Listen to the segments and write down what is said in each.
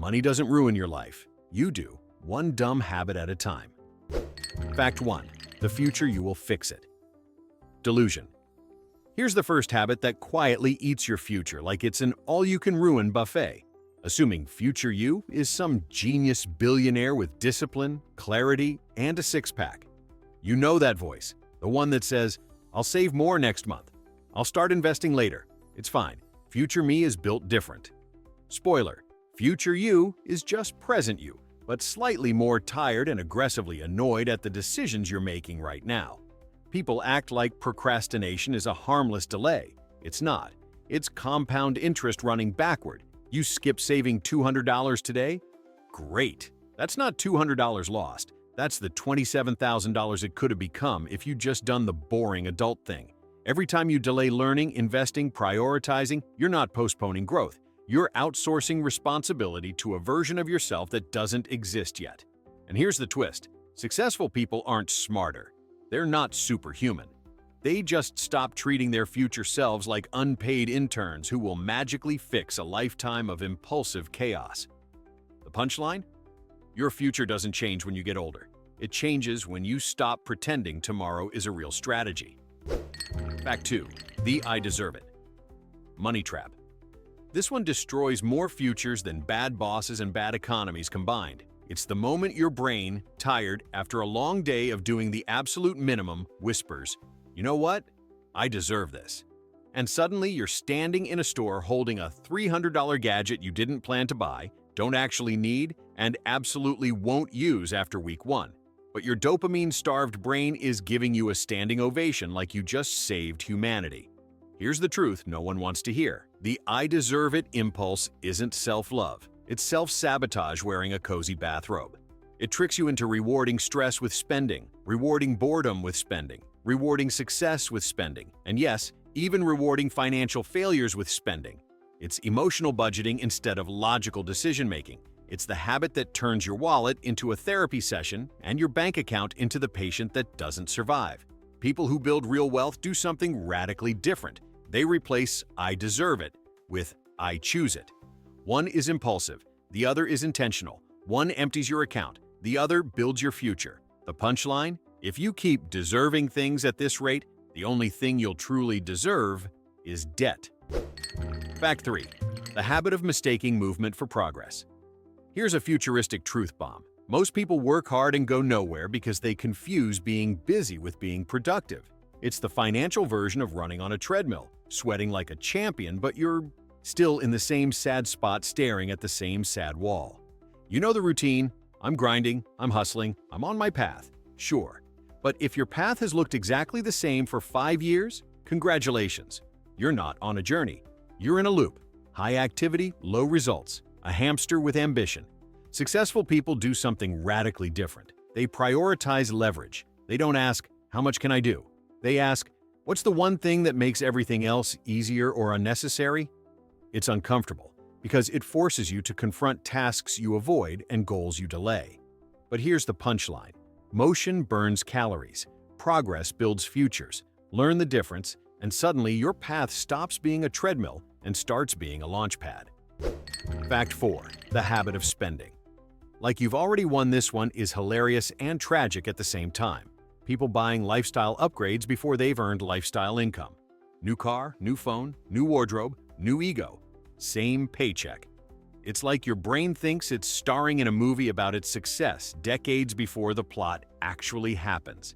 Money doesn't ruin your life. You do, one dumb habit at a time. Fact 1. The future you will fix it. Delusion. Here's the first habit that quietly eats your future like it's an all-you-can-ruin buffet. Assuming future you is some genius billionaire with discipline, clarity, and a six-pack. You know that voice, the one that says, "I'll save more next month. I'll start investing later. It's fine. Future me is built different." Spoiler, future you is just present you, but slightly more tired and aggressively annoyed at the decisions you're making right now. People act like procrastination is a harmless delay. It's not. It's compound interest running backward. You skip saving $200 today? Great. That's not $200 lost. That's the $27,000 it could have become if you'd just done the boring adult thing. Every time you delay learning, investing, prioritizing, you're not postponing growth. You're outsourcing responsibility to a version of yourself that doesn't exist yet. And here's the twist. Successful people aren't smarter. They're not superhuman. They just stop treating their future selves like unpaid interns who will magically fix a lifetime of impulsive chaos. The punchline? Your future doesn't change when you get older. It changes when you stop pretending tomorrow is a real strategy. Fact 2. The I deserve it. Money trap. This one destroys more futures than bad bosses and bad economies combined. It's the moment your brain, tired after a long day of doing the absolute minimum, whispers, "You know what? I deserve this." And suddenly you're standing in a store holding a $300 gadget you didn't plan to buy, don't actually need, and absolutely won't use after week 1. But your dopamine-starved brain is giving you a standing ovation like you just saved humanity. Here's the truth no one wants to hear. The I deserve it impulse isn't self-love. It's self-sabotage wearing a cozy bathrobe. It tricks you into rewarding stress with spending, rewarding boredom with spending, rewarding success with spending, and yes, even rewarding financial failures with spending. It's emotional budgeting instead of logical decision-making. It's the habit that turns your wallet into a therapy session and your bank account into the patient that doesn't survive. People who build real wealth do something radically different. They replace "I deserve it" with "I choose it." One is impulsive, the other is intentional. One empties your account, the other builds your future. The punchline? If you keep deserving things at this rate, the only thing you'll truly deserve is debt. Fact 3. The habit of mistaking movement for progress. Here's a futuristic truth bomb. Most people work hard and go nowhere because they confuse being busy with being productive. It's the financial version of running on a treadmill, sweating like a champion, but you're still in the same sad spot staring at the same sad wall. You know the routine. I'm grinding, I'm hustling, I'm on my path. Sure. But if your path has looked exactly the same for 5 years, congratulations. You're not on a journey. You're in a loop. High activity, low results. A hamster with ambition. Successful people do something radically different. They prioritize leverage. They don't ask, "How much can I do?" They ask, "What's the one thing that makes everything else easier or unnecessary?" It's uncomfortable because it forces you to confront tasks you avoid and goals you delay. But here's the punchline. Motion burns calories. Progress builds futures. Learn the difference, and suddenly your path stops being a treadmill and starts being a launch pad. Fact 4. The habit of spending. Like you've already won this one is hilarious and tragic at the same time. People buying lifestyle upgrades before they've earned lifestyle income. New car, new phone, new wardrobe, new ego. Same paycheck. It's like your brain thinks it's starring in a movie about its success decades before the plot actually happens.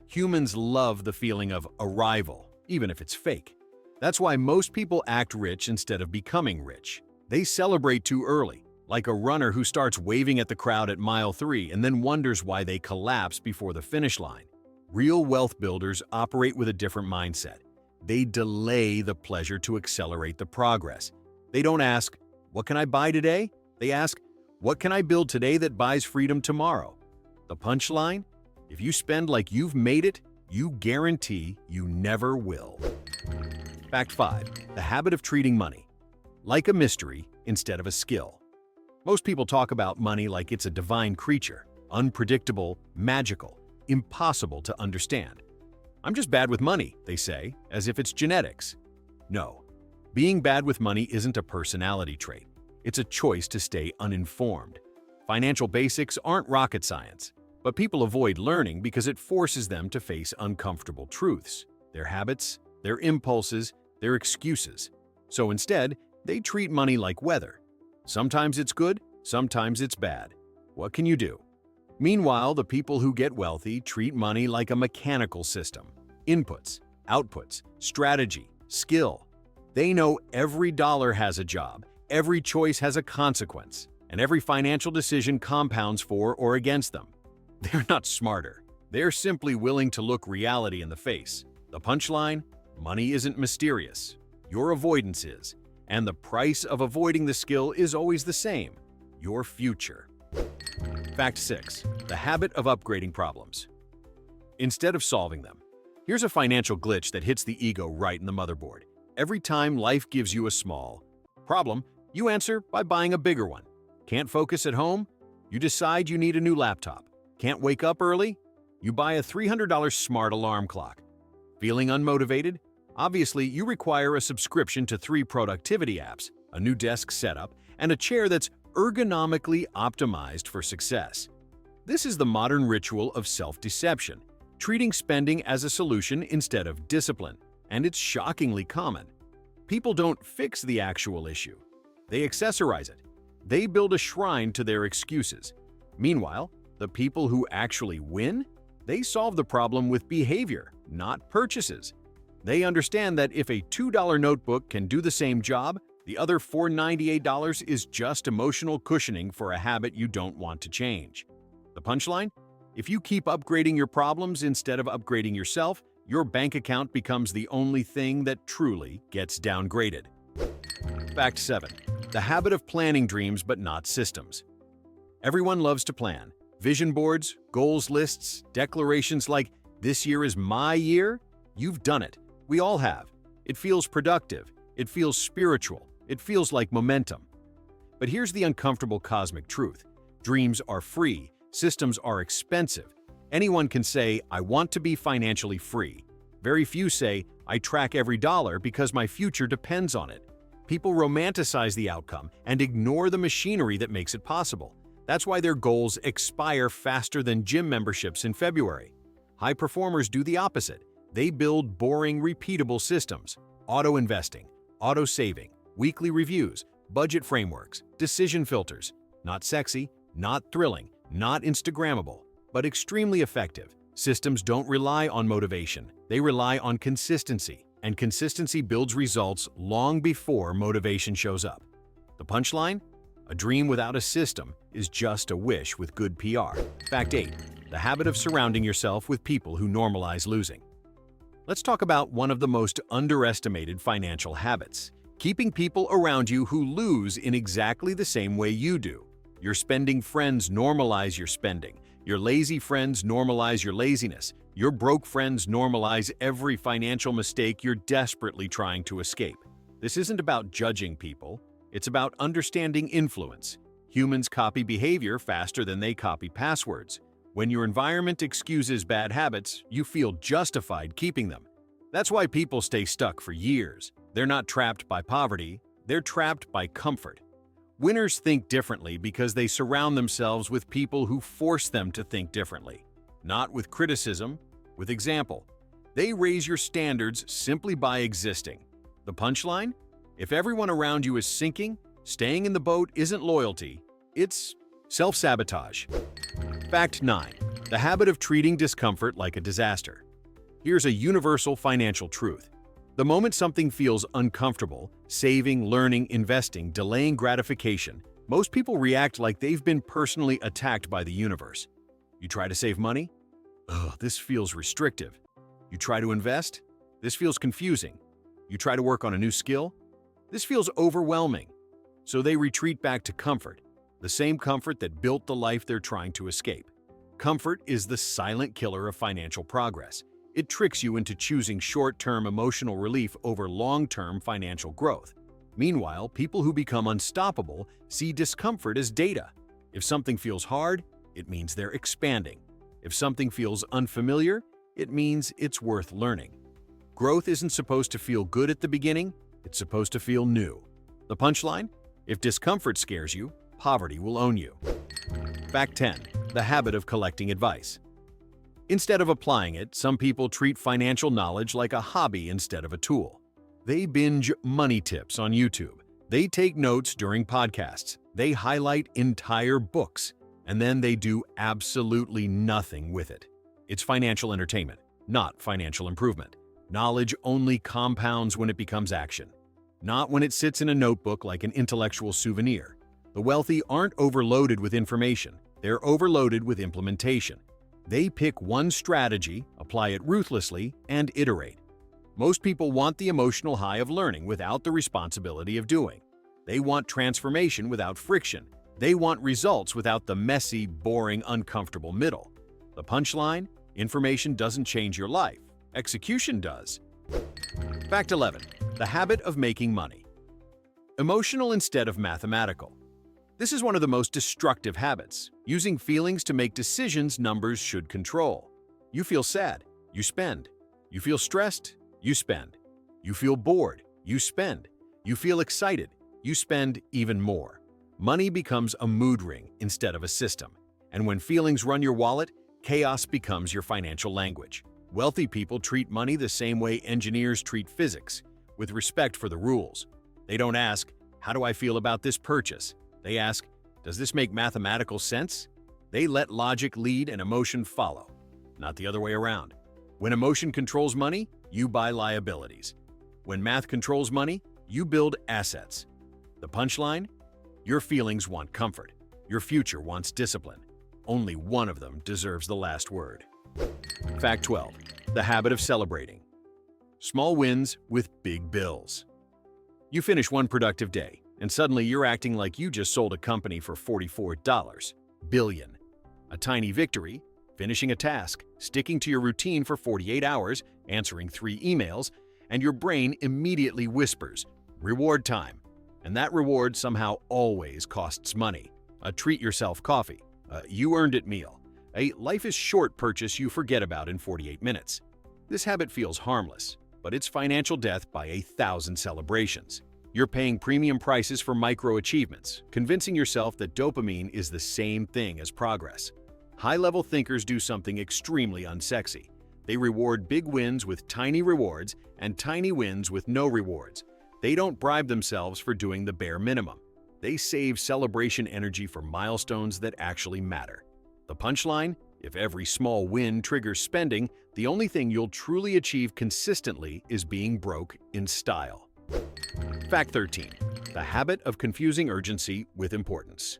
Humans love the feeling of arrival, even if it's fake. That's why most people act rich instead of becoming rich. They celebrate too early, like a runner who starts waving at the crowd at mile 3 and then wonders why they collapse before the finish line. Real wealth builders operate with a different mindset. They delay the pleasure to accelerate the progress. They don't ask, "What can I buy today?" They ask, "What can I build today that buys freedom tomorrow?" The punchline? If you spend like you've made it, you guarantee you never will. Fact 5. The habit of treating money like a mystery instead of a skill. Most people talk about money like it's a divine creature, unpredictable, magical, impossible to understand. "I'm just bad with money," they say, as if it's genetics. No. Being bad with money isn't a personality trait. It's a choice to stay uninformed. Financial basics aren't rocket science, but people avoid learning because it forces them to face uncomfortable truths, their habits, their impulses, their excuses. So instead, they treat money like weather. Sometimes it's good, sometimes it's bad. What can you do? Meanwhile, the people who get wealthy treat money like a mechanical system. Inputs, outputs, strategy, skill. They know every dollar has a job, every choice has a consequence, and every financial decision compounds for or against them. They're not smarter. They're simply willing to look reality in the face. The punchline? Money isn't mysterious. Your avoidance is. And the price of avoiding the skill is always the same: your future. Fact 6. The habit of upgrading problems instead of solving them. Here's a financial glitch that hits the ego right in the motherboard. Every time life gives you a small problem, you answer by buying a bigger one. Can't focus at home? You decide you need a new laptop. Can't wake up early? You buy a $300 smart alarm clock. Feeling unmotivated? Obviously, you require a subscription to 3 productivity apps, a new desk setup, and a chair that's ergonomically optimized for success. This is the modern ritual of self-deception, treating spending as a solution instead of discipline, and it's shockingly common. People don't fix the actual issue. They accessorize it. They build a shrine to their excuses. Meanwhile, the people who actually win? They solve the problem with behavior, not purchases. They understand that if a $2 notebook can do the same job, the other $498 is just emotional cushioning for a habit you don't want to change. The punchline? If you keep upgrading your problems instead of upgrading yourself, your bank account becomes the only thing that truly gets downgraded. Fact 7. The habit of planning dreams but not systems. Everyone loves to plan. Vision boards, goals lists, declarations like, "This year is my year." You've done it. We all have. It feels productive. It feels spiritual. It feels like momentum. But here's the uncomfortable cosmic truth. Dreams are free. Systems are expensive. Anyone can say, "I want to be financially free." Very few say, "I track every dollar because my future depends on it." People romanticize the outcome and ignore the machinery that makes it possible. That's why their goals expire faster than gym memberships in February. High performers do the opposite. They build boring, repeatable systems: auto-investing, auto-saving, weekly reviews, budget frameworks, decision filters. Not sexy, not thrilling, not Instagrammable, but extremely effective. Systems don't rely on motivation. They rely on consistency, and consistency builds results long before motivation shows up. The punchline? A dream without a system is just a wish with good PR. Fact 8. The habit of surrounding yourself with people who normalize losing. Let's talk about one of the most underestimated financial habits: keeping people around you who lose in exactly the same way you do. Your spending friends normalize your spending. Your lazy friends normalize your laziness. Your broke friends normalize every financial mistake you're desperately trying to escape. This isn't about judging people. It's about understanding influence. Humans copy behavior faster than they copy passwords. When your environment excuses bad habits, you feel justified keeping them. That's why people stay stuck for years. They're not trapped by poverty, they're trapped by comfort. Winners think differently because they surround themselves with people who force them to think differently. Not with criticism, with example. They raise your standards simply by existing. The punchline? If everyone around you is sinking, staying in the boat isn't loyalty, it's self-sabotage. Fact 9. The habit of treating discomfort like a disaster. Here's a universal financial truth. The moment something feels uncomfortable, saving, learning, investing, delaying gratification, most people react like they've been personally attacked by the universe. You try to save money? Ugh, this feels restrictive. You try to invest? This feels confusing. You try to work on a new skill? This feels overwhelming. So they retreat back to comfort, the same comfort that built the life they're trying to escape. Comfort is the silent killer of financial progress. It tricks you into choosing short-term emotional relief over long-term financial growth. Meanwhile, people who become unstoppable see discomfort as data. If something feels hard, it means they're expanding. If something feels unfamiliar, it means it's worth learning. Growth isn't supposed to feel good at the beginning, it's supposed to feel new. The punchline? If discomfort scares you, poverty will own you. Fact 10. The habit of collecting advice. Instead of applying it, some people treat financial knowledge like a hobby instead of a tool. They binge money tips on YouTube. They take notes during podcasts. They highlight entire books. And then they do absolutely nothing with it. It's financial entertainment, not financial improvement. Knowledge only compounds when it becomes action, not when it sits in a notebook like an intellectual souvenir. The wealthy aren't overloaded with information. They're overloaded with implementation. They pick one strategy, apply it ruthlessly, and iterate. Most people want the emotional high of learning without the responsibility of doing. They want transformation without friction. They want results without the messy, boring, uncomfortable middle. The punchline? Information doesn't change your life. Execution does. Fact 11. The habit of making money. Emotional instead of mathematical. This is one of the most destructive habits. Using feelings to make decisions numbers should control. You feel sad, you spend. You feel stressed, you spend. You feel bored, you spend. You feel excited, you spend even more. Money becomes a mood ring instead of a system. And when feelings run your wallet, chaos becomes your financial language. Wealthy people treat money the same way engineers treat physics, with respect for the rules. They don't ask, "How do I feel about this purchase?" They ask, "Does this make mathematical sense?" They let logic lead and emotion follow, not the other way around. When emotion controls money, you buy liabilities. When math controls money, you build assets. The punchline? Your feelings want comfort. Your future wants discipline. Only one of them deserves the last word. Fact 12. The habit of celebrating. Small wins with big bills. You finish one productive day, and suddenly you're acting like you just sold a company for $44 billion. A tiny victory, finishing a task, sticking to your routine for 48 hours, answering 3 emails, and your brain immediately whispers, "Reward time." And that reward somehow always costs money. A treat-yourself coffee, a you-earned-it meal, a life-is-short purchase you forget about in 48 minutes. This habit feels harmless, but it's financial death by 1,000 celebrations. You're paying premium prices for micro-achievements, convincing yourself that dopamine is the same thing as progress. High-level thinkers do something extremely unsexy. They reward big wins with tiny rewards and tiny wins with no rewards. They don't bribe themselves for doing the bare minimum. They save celebration energy for milestones that actually matter. The punchline? If every small win triggers spending, the only thing you'll truly achieve consistently is being broke in style. Fact 13. The habit of confusing urgency with importance.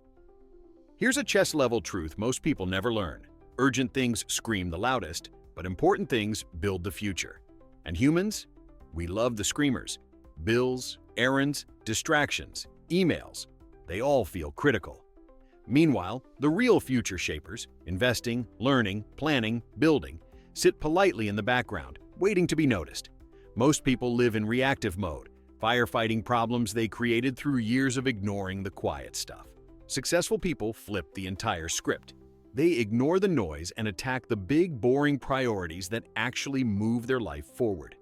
Here's a chest-level truth most people never learn. Urgent things scream the loudest, but important things build the future. And humans? We love the screamers. Bills, errands, distractions, emails, they all feel critical. Meanwhile, the real future shapers, investing, learning, planning, building, sit politely in the background, waiting to be noticed. Most people live in reactive mode, firefighting problems they created through years of ignoring the quiet stuff. Successful people flip the entire script. They ignore the noise and attack the big, boring priorities that actually move their life forward.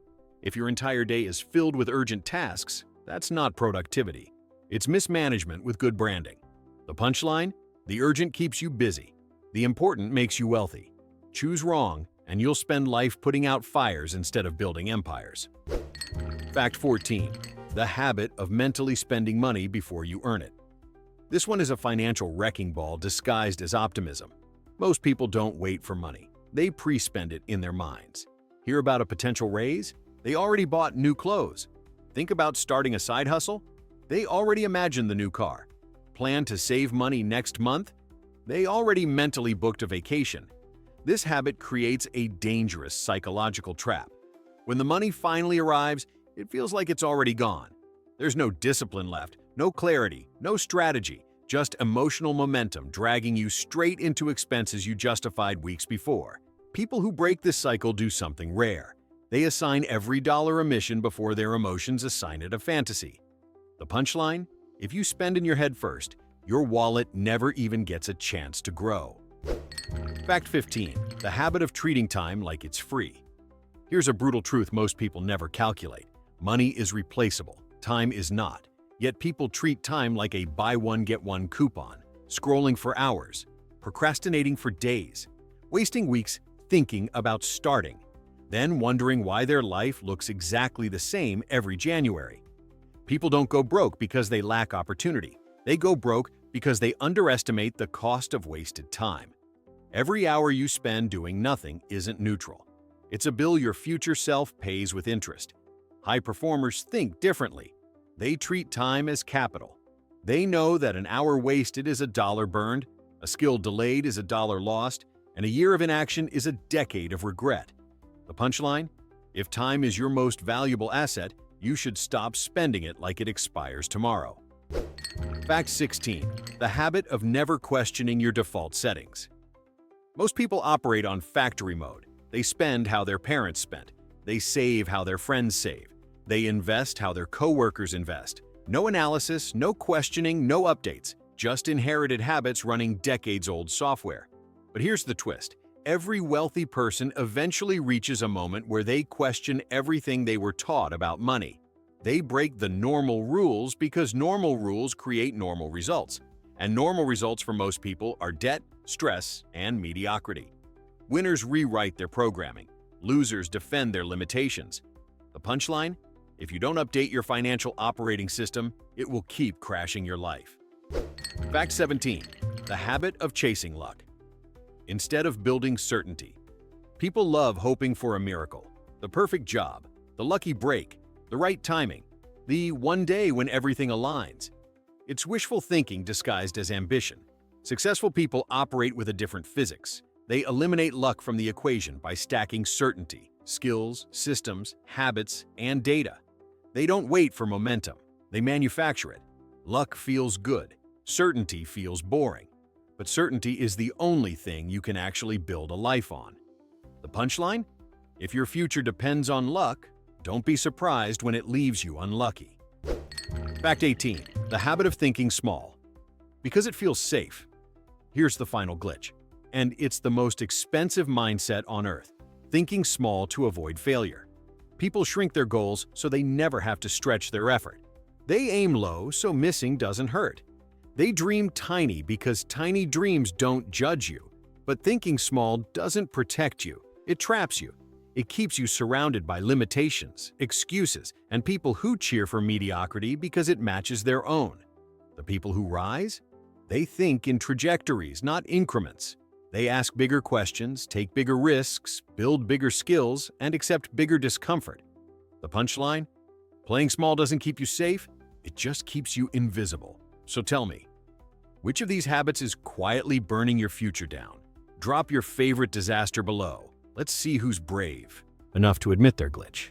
If your entire day is filled with urgent tasks, that's not productivity. It's mismanagement with good branding. The punchline? The urgent keeps you busy. The important makes you wealthy. Choose wrong, and you'll spend life putting out fires instead of building empires. Fact 14. The habit of mentally spending money before you earn it. This one is a financial wrecking ball disguised as optimism. Most people don't wait for money. They pre-spend it in their minds. Hear about a potential raise? They already bought new clothes. Think about starting a side hustle? They already imagine the new car. Plan to save money next month? They already mentally booked a vacation. This habit creates a dangerous psychological trap. When the money finally arrives, it feels like it's already gone. There's no discipline left, no clarity, no strategy, just emotional momentum dragging you straight into expenses you justified weeks before. People who break this cycle do something rare. They assign every dollar a mission before their emotions assign it a fantasy. The punchline? If you spend in your head first, your wallet never even gets a chance to grow. Fact 15. The habit of treating time like it's free. Here's a brutal truth most people never calculate. Money is replaceable. Time is not. Yet people treat time like a buy one get one coupon, scrolling for hours, procrastinating for days, wasting weeks thinking about starting, then wondering why their life looks exactly the same every January. People don't go broke because they lack opportunity. They go broke because they underestimate the cost of wasted time. Every hour you spend doing nothing isn't neutral. It's a bill your future self pays with interest. High performers think differently. They treat time as capital. They know that an hour wasted is a dollar burned, a skill delayed is a dollar lost, and a year of inaction is a decade of regret. The punchline? If time is your most valuable asset, you should stop spending it like it expires tomorrow. Fact 16. The habit of never questioning your default settings. Most people operate on factory mode. They spend how their parents spent. They save how their friends save. They invest how their coworkers invest. No analysis, no questioning, no updates. Just inherited habits running decades-old software. But here's the twist. Every wealthy person eventually reaches a moment where they question everything they were taught about money. They break the normal rules because normal rules create normal results. And normal results for most people are debt, stress, and mediocrity. Winners rewrite their programming. Losers defend their limitations. The punchline? If you don't update your financial operating system, it will keep crashing your life. Fact 17. The habit of chasing luck. Instead of building certainty, people love hoping for a miracle, the perfect job, the lucky break, the right timing, the one day when everything aligns. It's wishful thinking disguised as ambition. Successful people operate with a different physics. They eliminate luck from the equation by stacking certainty, skills, systems, habits, and data. They don't wait for momentum. They manufacture it. Luck feels good. Certainty feels boring. But certainty is the only thing you can actually build a life on. The punchline? If your future depends on luck, don't be surprised when it leaves you unlucky. Fact 18. The habit of thinking small. Because it feels safe. Here's the final glitch. And it's the most expensive mindset on earth. Thinking small to avoid failure. People shrink their goals so they never have to stretch their effort. They aim low so missing doesn't hurt. They dream tiny because tiny dreams don't judge you. But thinking small doesn't protect you. It traps you. It keeps you surrounded by limitations, excuses, and people who cheer for mediocrity because it matches their own. The people who rise? They think in trajectories, not increments. They ask bigger questions, take bigger risks, build bigger skills, and accept bigger discomfort. The punchline? Playing small doesn't keep you safe, it just keeps you invisible. So tell me, which of these habits is quietly burning your future down? Drop your favorite disaster below. Let's see who's brave enough to admit their glitch.